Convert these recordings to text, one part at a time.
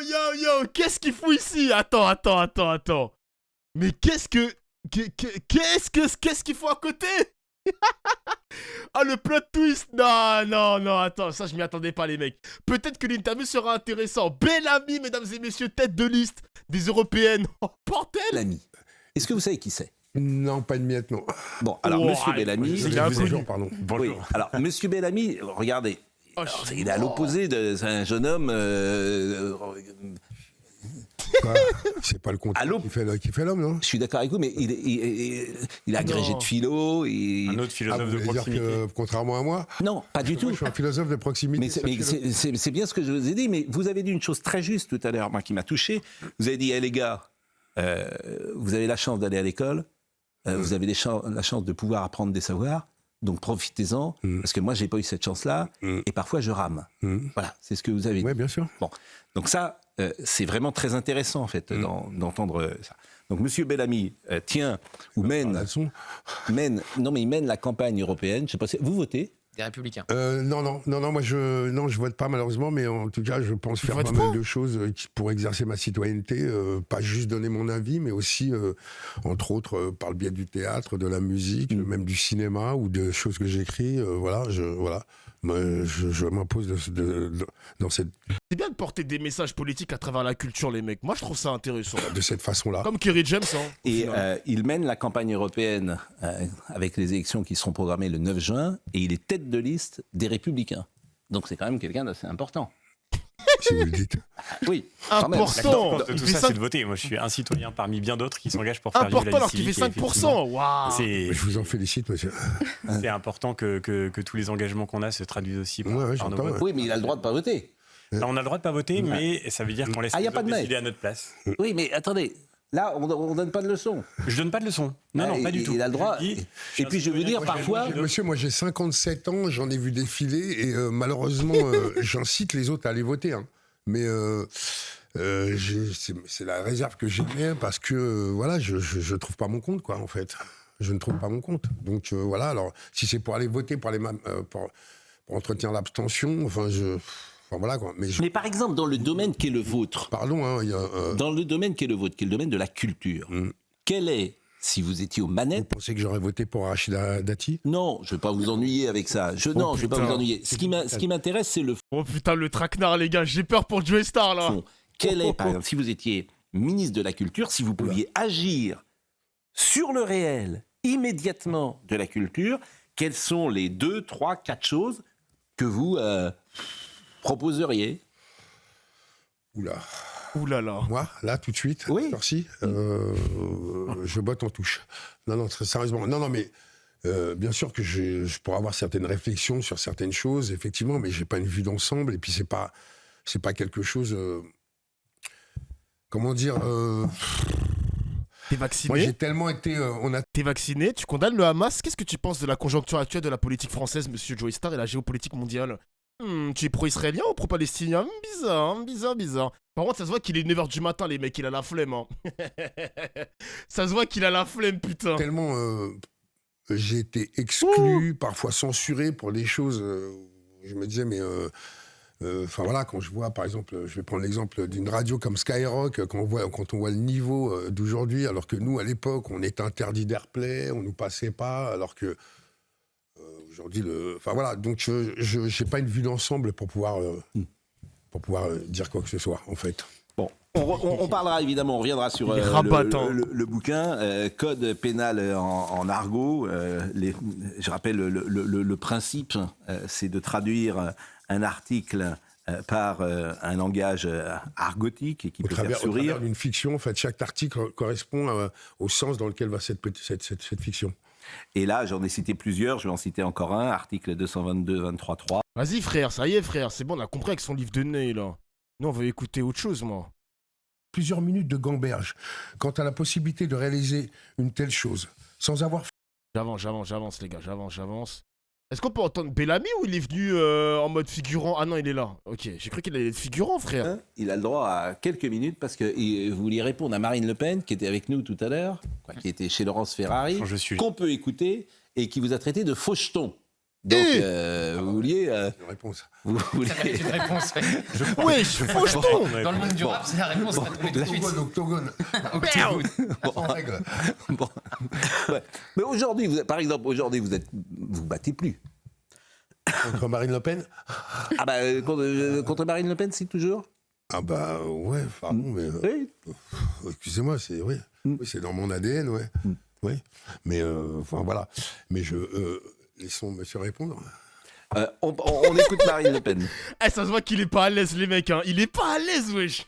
yo, qu'est-ce qu'il fout ici? Attends. Mais qu'est-ce qu'il faut à côté? Ah, le plot twist. Non, attends, ça je m'y attendais pas les mecs. Peut-être que l'interview sera intéressant. Bellamy, mesdames et messieurs, tête de liste des européennes. Oh, bordel. Bellamy. Est-ce que vous savez qui c'est? Non, pas de miette, non. Bon, alors, monsieur Bellamy... Bonjour, pardon. Oui, alors, monsieur Bellamy, regardez, Oh, alors, il est à l'opposé c'est un jeune homme... Quoi c'est pas le contraire qui fait l'homme, non? Je suis d'accord avec vous, mais il a agrégé de philo. Un autre philosophe de Vous voulez dire proximité. que, contrairement à moi, Non, pas du tout. je suis un philosophe de proximité. Mais c'est bien ce que je vous ai dit, mais vous avez dit une chose très juste tout à l'heure, moi, qui m'a touché. Vous avez dit, les gars, vous avez la chance d'aller à l'école, vous avez la chance de pouvoir apprendre des savoirs, donc profitez-en, parce que moi, j'ai pas eu cette chance-là, et parfois, je rame. Voilà, c'est ce que vous avez dit. Oui, bien sûr. Bon, donc ça, c'est vraiment très intéressant, en fait, d'entendre ça. Donc, monsieur Bellamy mène la campagne européenne. Je sais pas, vous votez? Des Républicains. Non, moi je vote pas malheureusement, mais en tout cas je pense faire pas mal de choses pour exercer ma citoyenneté, pas juste donner mon avis, mais aussi, entre autres, par le biais du théâtre, de la musique, même du cinéma ou de choses que j'écris. Je m'impose dans cette... C'est bien de porter des messages politiques à travers la culture, les mecs. Moi, je trouve ça intéressant. de cette façon-là. Comme Kerry James, hein. Et il mène la campagne européenne avec les élections qui seront programmées le 9 juin, et il est tête de liste des Républicains. Donc c'est quand même quelqu'un d'assez important. Si vous le dites. Oui, quand même. Important. De tout Il fait ça, cinq- c'est de voter. Moi, je suis un citoyen parmi bien d'autres qui s'engagent pour faire vivre Important la vie alors qu'il fait civique. Et 5%. Waouh. Je vous en félicite, monsieur. C'est important que tous les engagements qu'on a se traduisent aussi par, Ouais, par nos j'entends, votes. Oui, mais il a le droit de pas voter. Alors, on a le droit de pas voter, mais ça veut dire qu'on laisse Ah, y a les pas autres de mais. décider à notre place. Oui, mais attendez, là, on donne pas de leçons. Je donne pas de leçons. Non, pas du tout. Il a le droit. Et puis je veux dire, parfois... Monsieur, moi j'ai 57 ans, j'en ai vu défiler et malheureusement j'incite les autres à aller voter. Hein. Mais c'est la réserve que j'ai parce que voilà, je trouve pas mon compte quoi en fait. Je ne trouve pas mon compte. Donc voilà, alors si c'est pour aller voter, pour entretenir l'abstention, enfin voilà quoi. Mais par exemple, dans le domaine qui est le vôtre, pardon, hein, il y a, dans le domaine qui est le vôtre, qui est le domaine de la culture, quel est, si vous étiez aux vous manettes... pensez que j'aurais voté pour Rachida Dati? Non, je ne vais pas vous ennuyer avec ça. Non, je ne vais pas putain. vous ennuyer. Ce qui m'intéresse, c'est le Oh putain, le traquenard, les gars. J'ai peur pour Joey Star, là. fond. Quel est, par exemple, si vous étiez ministre de la Culture, si vous pouviez agir sur le réel, immédiatement de la culture, quelles sont les 2, 3, 4 choses que vous proposeriez? Oula. Ouh là là. Moi, là, tout de suite, Oui. merci. Je botte en touche. Non, très sérieusement. Non, mais bien sûr que je pourrais avoir certaines réflexions sur certaines choses, effectivement, mais j'ai pas une vue d'ensemble. Et puis c'est pas quelque chose. Comment dire T'es Moi, vacciné? j'ai tellement été. T'es vacciné? Tu condamnes le Hamas? Qu'est-ce que tu penses de la conjoncture actuelle de la politique française, monsieur Joey Star, et la géopolitique mondiale? Tu es pro-israélien ou pro-palestinien? Bizarre. Par contre, ça se voit qu'il est 9h du matin, les mecs, il a la flemme. Hein. Ça se voit qu'il a la flemme, putain. Tellement. J'ai été exclu, parfois censuré pour des choses. Je me disais, mais. Enfin voilà, quand je vois, par exemple, je vais prendre l'exemple d'une radio comme Skyrock, quand on voit le niveau d'aujourd'hui, alors que nous, à l'époque, on était interdit d'Airplay, on nous passait pas, alors que aujourd'hui, enfin voilà, donc je n'ai pas une vue d'ensemble pour pouvoir dire quoi que ce soit, en fait. Bon, on parlera évidemment, on reviendra sur Il est rabattant. le bouquin, code pénal en argot. Je rappelle le principe, c'est de traduire un article par un langage argotique et qui peut faire Au sourire. travers d'une fiction, en fait, chaque article correspond au sens dans lequel va cette fiction. Et là, j'en ai cité plusieurs, je vais en citer encore un, article 222-23-3. Vas-y, frère, ça y est, frère. C'est bon, on a compris avec son livre de nez, là. Nous, on veut écouter autre chose, moi. Plusieurs minutes de gamberge quant à la possibilité de réaliser une telle chose, sans avoir... J'avance, les gars, j'avance. Est-ce qu'on peut entendre Bellamy ou il est venu en mode figurant? Ah non, il est là. Ok, j'ai cru qu'il allait être figurant, frère. Il a le droit à quelques minutes parce que vous vouliez répondre à Marine Le Pen, qui était avec nous tout à l'heure, qui était chez Laurence Ferrari, Je suis- qu'on peut écouter et qui vous a traité de faucheton. Donc, Eh vous vouliez... Une réponse. vous Ça vouliez... mérite une réponse. Ouais. Wesh, franchement. Dans le monde du rap, c'est la réponse. Ça tourne tout de suite. Octogone. Octogone. En règle. Bon. Ouais. Mais aujourd'hui, par exemple, vous battez plus. Contre Marine Le Pen? Ah bah, contre Marine Le Pen, c'est toujours Ah bah ouais, pardon, mais... Oui. Excusez-moi, c'est... Oui, c'est dans mon ADN, ouais. Oui, mais enfin voilà. Mais laissons monsieur répondre. On écoute Marine Le Pen. Eh, ça se voit qu'il est pas à l'aise, les mecs, hein. Il est pas à l'aise, wesh.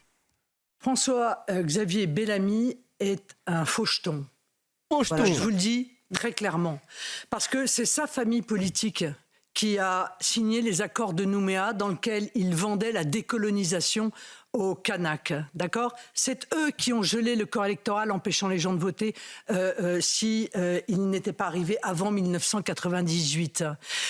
François-Xavier Bellamy est un faucheton. Voilà, je vous le dis très clairement. Parce que c'est sa famille politique qui a signé les accords de Nouméa dans lesquels il vendait la décolonisation aux Kanaks, d'accord? C'est eux qui ont gelé le corps électoral, empêchant les gens de voter si ils n'étaient pas arrivés avant 1998.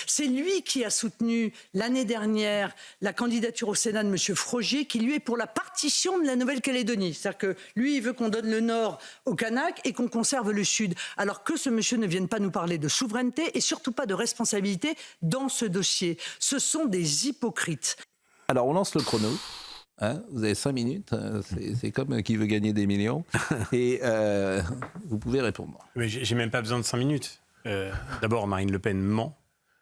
C'est lui qui a soutenu l'année dernière la candidature au Sénat de M. Frogier, qui lui est pour la partition de la Nouvelle-Calédonie. C'est-à-dire que lui, il veut qu'on donne le Nord aux Kanaks et qu'on conserve le Sud. Alors que ce monsieur ne vienne pas nous parler de souveraineté et surtout pas de responsabilité dans ce dossier. Ce sont des hypocrites. Alors, on lance le chrono. Hein, vous avez 5 minutes, c'est comme qui veut gagner des millions. Et vous pouvez répondre. Mais j'ai même pas besoin de 5 minutes. D'abord, Marine Le Pen ment.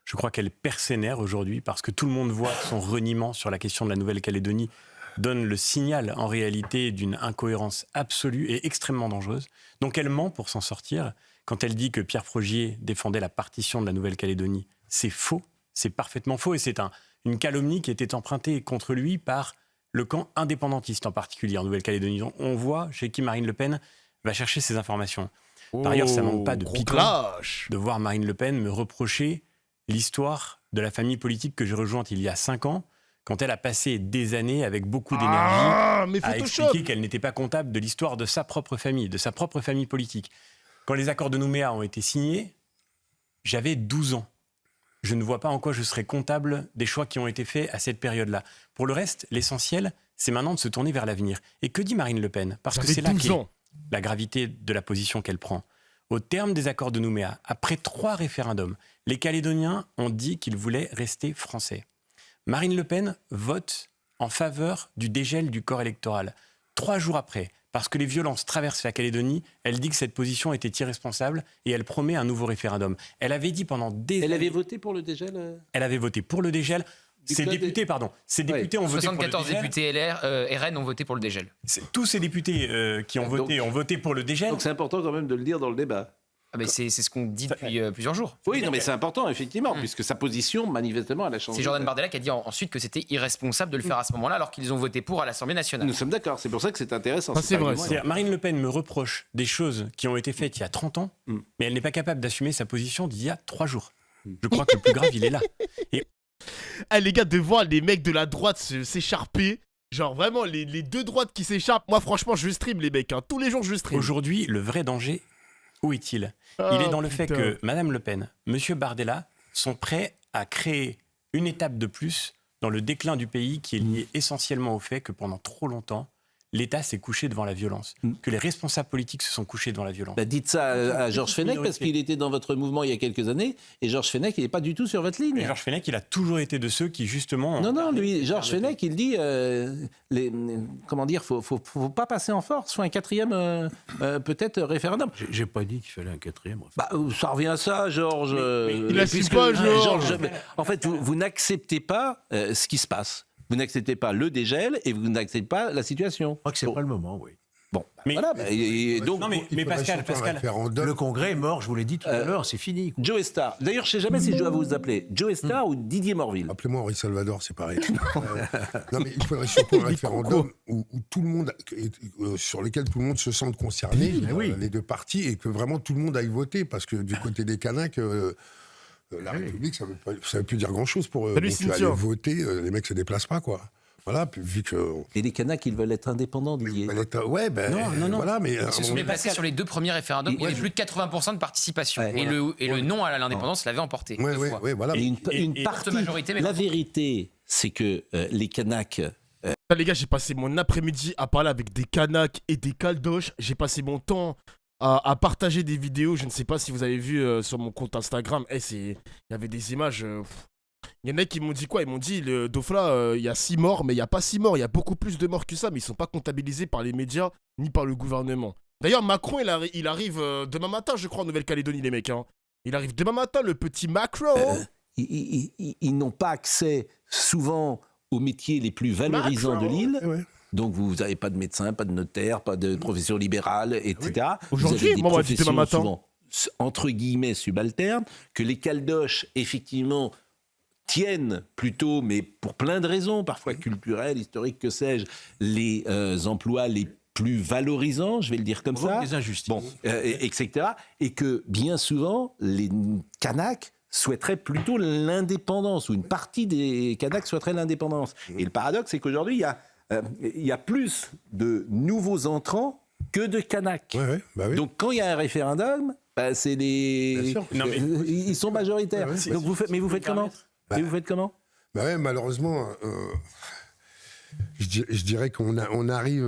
Je crois qu'elle est persénère aujourd'hui parce que tout le monde voit que son reniement sur la question de la Nouvelle-Calédonie donne le signal en réalité d'une incohérence absolue et extrêmement dangereuse. Donc elle ment pour s'en sortir. Quand elle dit que Pierre Frogier défendait la partition de la Nouvelle-Calédonie, c'est faux, c'est parfaitement faux et c'est une calomnie qui était empruntée contre lui par le camp indépendantiste en particulier en Nouvelle-Calédonie. On voit chez qui Marine Le Pen va chercher ces informations. Par ailleurs, ça manque pas de piquant de voir Marine Le Pen me reprocher l'histoire de la famille politique que j'ai rejointe il y a 5 ans, quand elle a passé des années avec beaucoup d'énergie à expliquer qu'elle n'était pas comptable de l'histoire de sa propre famille politique. Quand les accords de Nouméa ont été signés, j'avais 12 ans. Je ne vois pas en quoi je serais comptable des choix qui ont été faits à cette période-là. Pour le reste, l'essentiel, c'est maintenant de se tourner vers l'avenir. Et que dit Marine Le Pen? Parce que c'est là qu'est la gravité de la position qu'elle prend. Au terme des accords de Nouméa, après 3 référendums, les Calédoniens ont dit qu'ils voulaient rester français. Marine Le Pen vote en faveur du dégel du corps électoral. 3 jours après, parce que les violences traversent la Calédonie, elle dit que cette position était irresponsable et elle promet un nouveau référendum. Elle avait dit pendant des années... Elle avait voté pour le dégel Elle avait voté pour le dégel. Ces députés ont voté pour le dégel. 74 députés RN ont voté pour le dégel. Tous ces députés qui ont voté pour le dégel. Donc c'est important quand même de le dire dans le débat. Ah mais c'est ce qu'on dit depuis plusieurs jours. Oui, non, mais c'est important, effectivement, puisque sa position, manifestement, elle a changé. C'est Jordan Bardella qui a dit ensuite que c'était irresponsable de le faire à ce moment-là, alors qu'ils ont voté pour à l'Assemblée nationale. Nous sommes d'accord, c'est pour ça que c'est intéressant. C'est vrai. Marine Le Pen me reproche des choses qui ont été faites il y a 30 ans, mais elle n'est pas capable d'assumer sa position d'il y a 3 jours. Je crois que le plus grave, il est là. Eh, les gars, de voir les mecs de la droite s'écharper, genre vraiment les 2 droites qui s'échappent, moi franchement je stream les mecs, hein. Tous les jours je stream. Aujourd'hui, le vrai danger, où est-il? Il est dans le fait que Madame Le Pen, Monsieur Bardella sont prêts à créer une étape de plus dans le déclin du pays qui est lié essentiellement au fait que pendant trop longtemps, l'État s'est couché devant la violence, que les responsables politiques se sont couchés devant la violence. Bah, dites ça à Georges Fenech, parce qu'il était dans votre mouvement il y a quelques années, et Georges Fenech, il n'est pas du tout sur votre ligne. Et Georges Fenech, il a toujours été de ceux qui, justement... Non, lui, Georges Fenech, il dit, comment dire, faut pas passer en force, faut un 4e, peut-être, référendum. J'ai pas dit qu'il fallait un 4e. Bah, ça revient à ça, Georges. Il n'assume pas, Georges. En fait, vous n'acceptez pas ce qui se passe. Vous n'acceptez pas le dégel et vous n'acceptez pas la situation. Je crois que c'est pas le moment, oui. Bon, Mais- voilà. Donc, Non, mais Pascal, Le congrès est mort, je vous l'ai dit tout à l'heure, c'est fini. Quoi. Joe Star. D'ailleurs, je ne sais jamais si je dois vous appeler Joe Star ou Didier Morville. Appelez-moi Henri Salvador, c'est pareil. Non, mais il faudrait surtout un référendum où tout le monde, sur lequel tout le monde se sente concerné, les 2 partis, et que vraiment tout le monde aille voter, parce que du côté des Kanaks, la République, ça veut plus dire grand-chose pour eux. Salut, Donc, tu vas aller Cynthia. voter, les mecs se déplacent pas, quoi. Voilà, puis vu que... Et les Kanaks, ils veulent être indépendants, Didier. Ouais, ben... Non. Voilà, mais... Ils se sont déplacés sur les 2 premiers référendums, il y avait plus de 80% de participation. Ouais. Et le non à l'indépendance l'avait emporté. deux fois. Ouais, voilà. Et une et partie... majorité, mais La non. vérité, c'est que les Kanaks... Les gars, j'ai passé mon après-midi à parler avec des Kanaks et des Caldoches. J'ai passé mon temps à partager des vidéos. Je ne sais pas si vous avez vu sur mon compte Instagram. Il y avait des images. Il y en a qui m'ont dit quoi? Ils m'ont dit, le Dofla, il y a 6 morts, mais il n'y a pas 6 morts. Il y a beaucoup plus de morts que ça, mais ils sont pas comptabilisés par les médias ni par le gouvernement. D'ailleurs, Macron, il arrive demain matin, je crois, en Nouvelle-Calédonie, les mecs. Hein. Il arrive demain matin, le petit Macron. Ils n'ont pas accès souvent aux métiers les plus valorisants de l'île. Ouais. Donc vous n'avez pas de médecin, pas de notaire, pas de profession libérale, etc. Aujourd'hui, moi, on m'a dit demain matin. Souvent, entre guillemets, subalternes, que les caldoches, effectivement, tiennent plutôt, mais pour plein de raisons, parfois culturelles, historiques, que sais-je, les emplois les plus valorisants, je vais le dire comme ça. Des injustices. Bon, etc. Et que bien souvent, les Kanaks souhaiteraient plutôt l'indépendance, ou une partie des Kanaks souhaiterait l'indépendance. Et le paradoxe, c'est qu'aujourd'hui, il y a plus de nouveaux entrants que de Kanaks. Ouais, bah oui. Donc quand il y a un référendum, c'est les... Non, mais- Ils sont majoritaires. Ouais, ouais. Donc vous faites comment? Et vous faites comment? Bah ouais, malheureusement, je dirais qu'on arrive,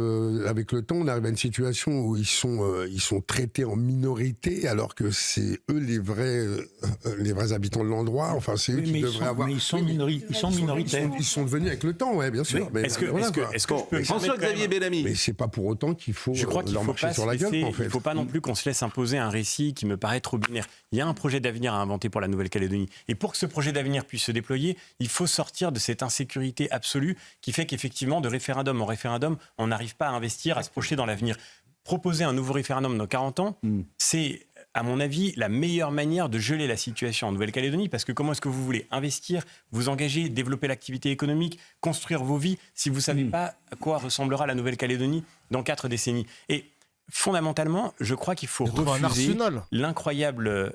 avec le temps, on arrive à une situation où ils sont traités en minorité, alors que c'est eux les vrais habitants de l'endroit. Enfin, c'est eux qui devraient avoir. Mais ils sont minoritaires. Ils sont devenus avec le temps, ouais, bien sûr. Mais Est-ce que, voilà, est-ce que, quoi. est-ce que je peux me permettre François-Xavier quand même- Bellamy. Mais c'est pas pour autant qu'il faut Je crois qu'il leur faut marcher pas sur la gueule, en fait. il faut pas non plus qu'on se laisse imposer un récit qui me paraît trop binaire. Il y a un projet d'avenir à inventer pour la Nouvelle-Calédonie. Et pour que ce projet d'avenir puisse se déployer, il faut sortir de cette insécurité absolue qui fait qu'effectivement, de référendum en référendum, on n'arrive pas à investir, à se projeter dans l'avenir. Proposer un nouveau référendum dans 40 ans, c'est, à mon avis, la meilleure manière de geler la situation en Nouvelle-Calédonie, parce que comment est-ce que vous voulez investir, vous engager, développer l'activité économique, construire vos vies, si vous ne savez pas à quoi ressemblera la Nouvelle-Calédonie dans 4 décennies? Et fondamentalement, je crois qu'il faut trouver un refuser arsenal. l'incroyable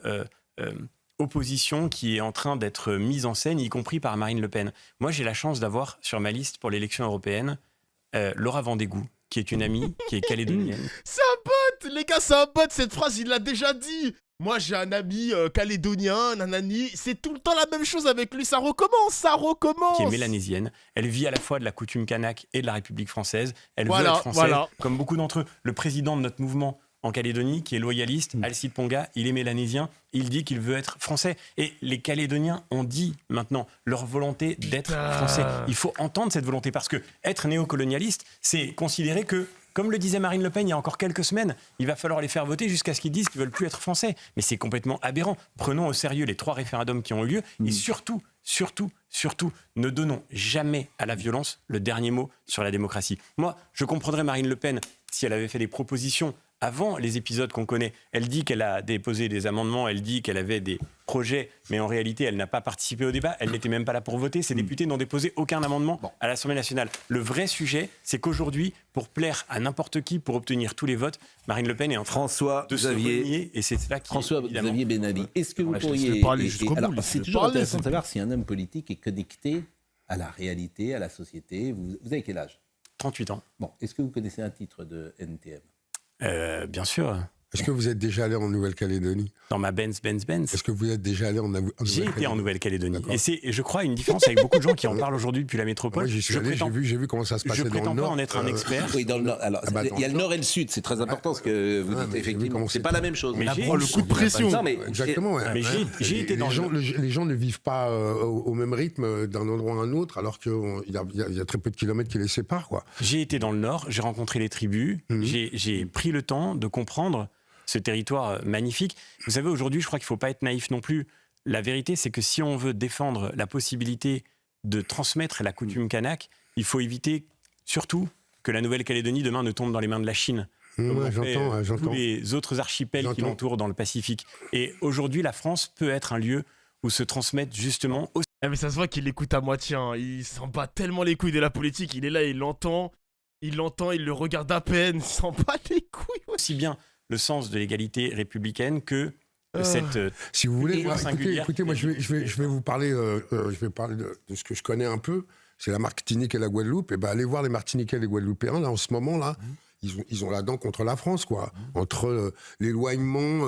opposition qui est en train d'être mise en scène, y compris par Marine Le Pen. Moi, j'ai la chance d'avoir sur ma liste pour l'élection européenne Laura Vandégou, qui est une amie, qui est calédonienne. C'est un bot, les gars, c'est un bot. Cette phrase, il l'a déjà dit. Moi, j'ai un ami calédonien, nanani. C'est tout le temps la même chose avec lui. Ça recommence. Qui est mélanésienne. Elle vit à la fois de la coutume kanak et de la République française. Elle Voilà, veut être française, voilà. comme beaucoup d'entre eux. Le président de notre mouvement en Calédonie, qui est loyaliste, Alcide Ponga, il est mélanésien, il dit qu'il veut être français. Et les Calédoniens ont dit maintenant leur volonté d'être français. Il faut entendre cette volonté, parce que être néocolonialiste, c'est considérer que, comme le disait Marine Le Pen il y a encore quelques semaines, il va falloir les faire voter jusqu'à ce qu'ils disent qu'ils ne veulent plus être français. Mais c'est complètement aberrant. Prenons au sérieux les 3 référendums qui ont eu lieu, et surtout, ne donnons jamais à la violence le dernier mot sur la démocratie. Moi, je comprendrais Marine Le Pen si elle avait fait des propositions avant les épisodes qu'on connaît. Elle dit qu'elle a déposé des amendements, elle dit qu'elle avait des projets, mais en réalité, elle n'a pas participé au débat, elle n'était même pas là pour voter. Ces députés n'ont déposé aucun amendement à l'Assemblée nationale. Le vrai sujet, c'est qu'aujourd'hui, pour plaire à n'importe qui, pour obtenir tous les votes, Marine Le Pen est en train de se renier, et c'est cela qui François-Xavier Bellamy, est-ce que vous pourriez... parler jusqu'au bout, alors, laissez c'est le toujours parler, intéressant de c'est- savoir si un homme politique est connecté à la réalité, à la société. Vous avez quel âge? 38 ans. Bon, est-ce que vous connaissez un titre de NTM? Bien sûr, Est-ce que vous êtes déjà allé en Nouvelle-Calédonie? dans ma Benz. Est-ce que vous êtes déjà allé en Nouvelle-Calédonie? J'ai été en Nouvelle-Calédonie. D'accord. Et c'est, je crois, une différence avec beaucoup de gens qui en parlent aujourd'hui depuis la métropole. Moi, j'y suis Je allé, prétends- j'ai vu comment ça se passait Je dans le prétends pas Nord. en être un expert. Oui, dans le Nord. Alors, Ah bah, il y a le attends. Nord et le Sud, c'est très important ce que vous Ouais, dites, mais j'ai vu effectivement. comment C'est c'était. pas la même chose. Mais j'ai- Oh, le coup de pression. Non, mais Exactement, ouais. Mais j'ai été dans les gens ne vivent pas au même rythme d'un endroit à un autre, alors qu'il y a très peu de kilomètres qui les séparent, quoi. J'ai été dans le Nord, j'ai rencontré les tribus, j'ai pris le temps de comprendre ce territoire magnifique. Vous savez, aujourd'hui, je crois qu'il ne faut pas être naïf non plus. La vérité, c'est que si on veut défendre la possibilité de transmettre la coutume kanak, il faut éviter surtout que la Nouvelle-Calédonie demain ne tombe dans les mains de la Chine. Comme Ouais, l'ont fait, j'entends, tous j'entends. les autres archipels qui J'entends. l'entourent dans le Pacifique. Et aujourd'hui, la France peut être un lieu où se transmettent justement aussi Ah, mais ça se voit qu'il l'écoute à moitié. Hein. Il s'en bat tellement les couilles de la politique. Il est là, il l'entend, il le regarde à peine. Il s'en bat les couilles. bien le sens de l'égalité républicaine que cette Si vous voulez, Et moi, singulière. écoutez, moi, je vais vous parler, je vais parler de ce que je connais un peu. C'est la Martinique et la Guadeloupe. Et ben, allez voir les Martiniquais et les Guadeloupéens, là, en ce moment, là. Ils ont la dent contre la France, quoi. Entre l'éloignement,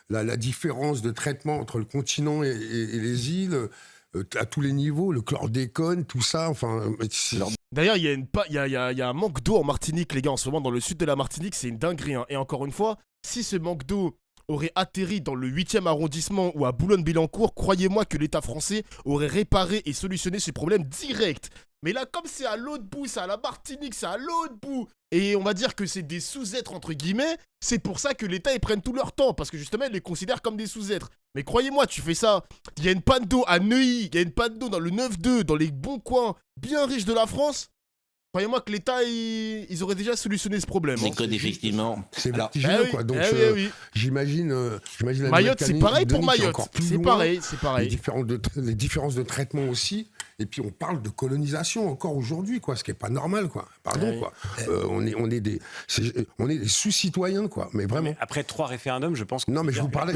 la différence de traitement entre le continent et les îles, à tous les niveaux, le chlordécone, tout ça, enfin... D'ailleurs, il y a un manque d'eau en Martinique, les gars, en ce moment, dans le sud de la Martinique, c'est une dinguerie. Hein. Et encore une fois, Si ce manque d'eau aurait atterri dans le 8e arrondissement ou à Boulogne-Billancourt, croyez-moi que l'État français aurait réparé et solutionné ce problème direct. Mais là, comme c'est à l'autre bout, c'est à la Martinique, c'est à l'autre bout, et on va dire que c'est des sous-êtres entre guillemets, c'est pour ça que l'État ils prennent tout leur temps, parce que justement ils les considèrent comme des sous-êtres. Mais croyez-moi, tu fais ça, il y a une panne d'eau à Neuilly, il y a une panne d'eau dans le 9-2, dans les bons coins bien riches de la France. Croyez-moi que l'État, ils auraient déjà solutionné ce problème. C'est que effectivement. C'est Alors, vertigineux, oui, quoi. Donc, oui. j'imagine la Mayotte, c'est Nouvelle-Calédonie pareil pour qui est Mayotte. encore plus C'est loin. pareil, c'est pareil. Les différences de traitement aussi. Et puis on parle de colonisation encore aujourd'hui, quoi, ce qui est pas normal, quoi. Pardon, Oui. quoi. On est des sous-citoyens, quoi. Mais vraiment. Mais après 3 référendums, je pense que. Non, mais on parlait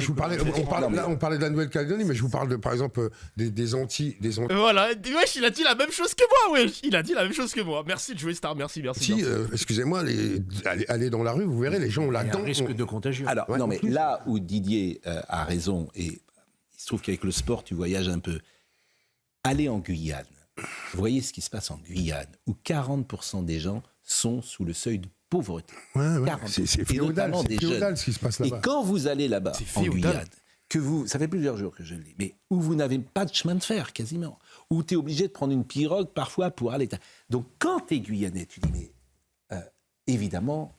de la Nouvelle-Calédonie, mais je vous parle de, par exemple, des Antilles. Voilà, wesh, il a dit la même chose que moi, wesh. Il a dit la même chose que moi. Merci, Joey Star, merci. Excusez-moi, allez dans la rue, vous verrez, les gens ont la Il y a un dent. risque de contagion. Alors, Ouais, non, en mais plus. là où Didier a raison, et il se trouve qu'avec le sport, tu voyages un peu. Allez en Guyane. Vous voyez ce qui se passe en Guyane, où 40% des gens sont sous le seuil de pauvreté. Ouais, 40. c'est Et féodal, notamment des jeunes. ce qui se passe Et là-bas. quand vous allez là-bas, C'est en féodal. Guyane, ça fait plusieurs jours que je le dis, mais où vous n'avez pas de chemin de fer, quasiment, où tu es obligé de prendre une pirogue parfois pour aller... Donc quand tu es Guyanais, tu dis, mais évidemment,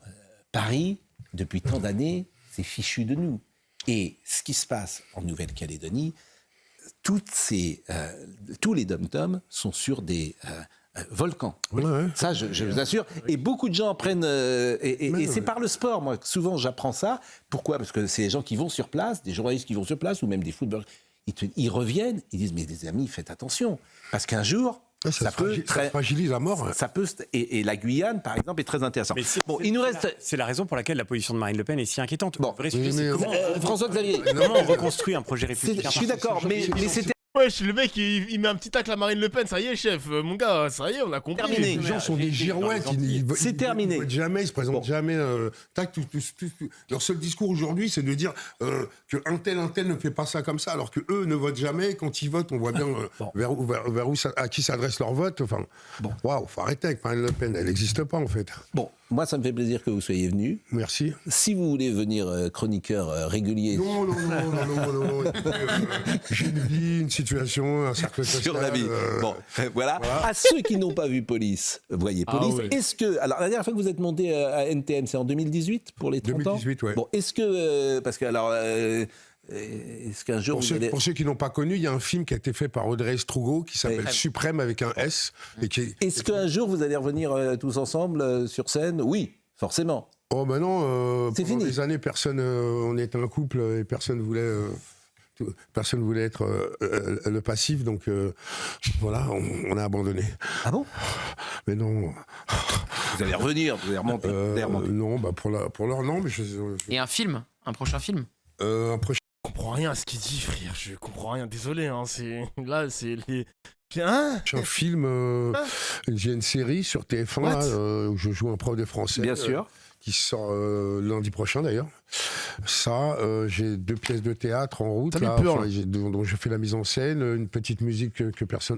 Paris, depuis tant d'années, c'est fichu de nous. Et ce qui se passe en Nouvelle-Calédonie, tous les dom-toms sont sur des volcans. Ouais, ouais. Ça, je vous assure. Et beaucoup de gens prennent... et c'est par le sport, moi. Souvent, j'apprends ça. Pourquoi ? Parce que c'est des gens qui vont sur place, des journalistes qui vont sur place, ou même des footballeurs. Ils reviennent, ils disent, mais les amis, faites attention. Parce qu'un jour, ça fragilise à mort. ça peut... Et la Guyane, par exemple, est très intéressante. Mais Bon, il nous reste... C'est la raison pour laquelle la position de Marine Le Pen est si inquiétante. Bon. Le vrai sujet, c'est Mais- comment, François-Xavier, comment on reconstruit un projet républicain. je suis d'accord, mais c'était Wesh, le mec, il met un petit tacle à Marine Le Pen. Ça y est, chef, mon gars, ça y est, on a compris. Terminé. Les gens sont des girouettes, C'est terminé. Ils votent jamais, ils se présentent Bon. jamais. Leur seul discours aujourd'hui, c'est de dire qu'un tel ne fait pas ça comme ça, alors que eux ne votent jamais. Quand ils votent, on voit bien à qui s'adresse leur vote. Enfin, waouh, faut arrêter avec Marine Le Pen. Elle n'existe pas en fait. Bon, moi, ça me fait plaisir que vous soyez venu. Merci. Si vous voulez venir chroniqueur régulier Non. Écoutez, j'ai une vie, une situation, un cercle social. sur la vie. Bon, voilà. À ceux qui n'ont pas vu Police, voyez Police. oui. Est-ce que... Alors, la dernière fois que vous êtes monté à NTM, c'est en 2018 pour les 30 ans 2018, ouais. Bon, est-ce que... parce que, alors... est-ce qu'un jour... Pour ceux qui n'ont pas connu, il y a un film qui a été fait par Audrey Strugo qui s'appelle Oui. Suprême avec un S. Et qui Est-ce qu'un jour vous allez revenir tous ensemble sur scène ? Oui, forcément. Oh ben non, C'est pendant fini. des années, on était un couple et personne voulait être le passif, donc voilà, on a abandonné. Ah bon ? Mais non, Vous allez revenir, vous allez remonter. Vous allez remonter. non, bah pour l'heure non, mais Et un film, un prochain film. un prochain. Je comprends rien à ce qu'il dit, frère. Je comprends rien. Désolé, hein. Là, c'est les. Hein Film, j'ai une série sur TF1 What là, où je joue un prof de français. Bien sûr. Qui sort lundi prochain d'ailleurs. Ça, j'ai 2 pièces de théâtre en route T'as là, mis peur, là. dont je fais la mise en scène, une petite musique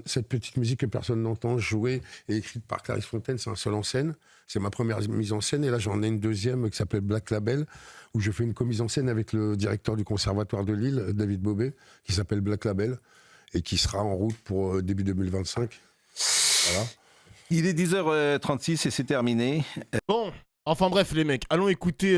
cette petite musique que personne n'entend, jouée et écrite par Clarisse Fontaine, c'est un seul en scène. C'est ma première mise en scène et là j'en ai une deuxième qui s'appelle Black Label où je fais une co-mise en scène avec le directeur du Conservatoire de Lille, David Bobet, qui s'appelle Black Label et qui sera en route pour début 2025. Voilà. Il est 10h36 et c'est terminé. Bon, enfin bref, les mecs, allons écouter.